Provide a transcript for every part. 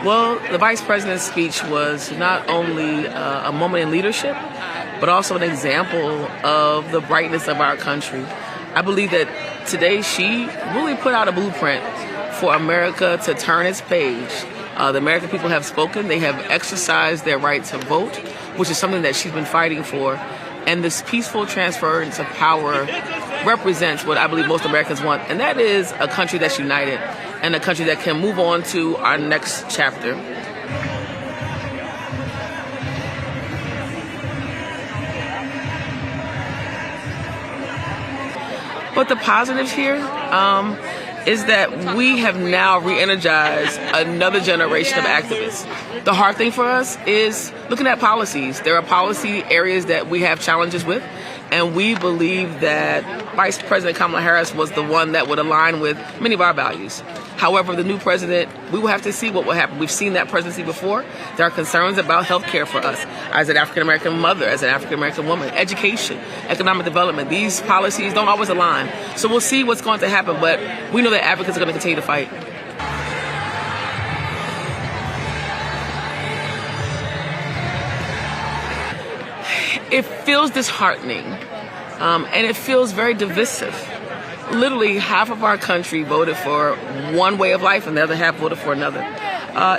Well, the vice president's speech was not only a moment in leadership, but also an example of the brightness of our country. I believe that today she really put out a blueprint for America to turn its page. The American people have spoken. They have exercised their right to vote, which is something that she's been fighting for. And this peaceful transference of power represents what I believe most Americans want, and that is a country that's united and a country that can move on to our next chapter. But the positives here is that we have now re-energized another generation of activists. The hard thing for us is looking at policies. There are policy areas that we have challenges with, and we believe that Vice President Kamala Harris was the one that would align with many of our values. However, the new president, we will have to see what will happen. We've seen that presidency before. There are concerns about health care for us as an African-American mother, as an African-American woman, education, economic development. These policies don't always align. So we'll see what's going to happen, but we know that advocates are going to continue to fight. It feels disheartening, and it feels very divisive. Literally, half of our country voted for one way of life, and the other half voted for another.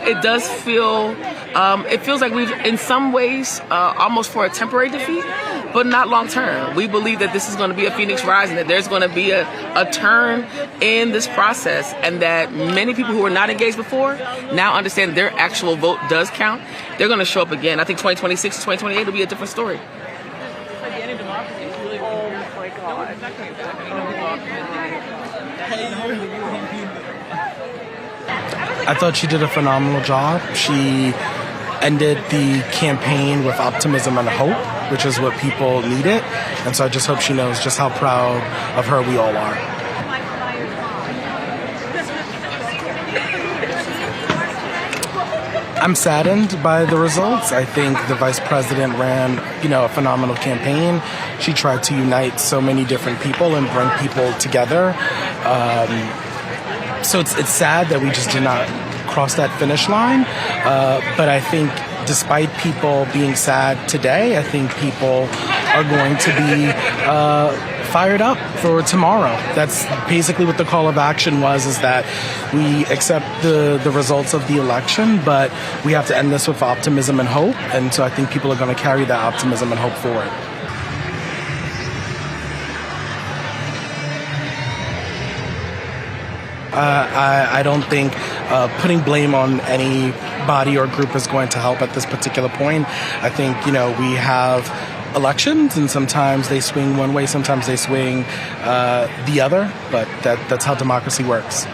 It does feel, it feels like we've, in some ways, almost for a temporary defeat, but not long term. We believe that this is going to be a phoenix rising, that there's going to be a turn in this process, and that many people who were not engaged before now understand their actual vote does count. They're going to show up again. I think 2026 to 2028 will be a different story. I thought she did a phenomenal job. She ended the campaign with optimism and hope, which is what people needed. And so I just hope she knows just how proud of her we all are. I'm saddened by the results. I think the vice president ran, a phenomenal campaign. She tried to unite so many different people and bring people together. So it's sad that we just did not cross that finish line. But I think despite people being sad today, I think people are going to be fired up for tomorrow. That's basically what the call of action was, is that we accept the results of the election, but we have to end this with optimism and hope. And so I think people are going to carry that optimism and hope forward. I don't think putting blame on any body or group is going to help at this particular point. I think, we have elections, and sometimes they swing one way, sometimes they swing the other, but that's how democracy works.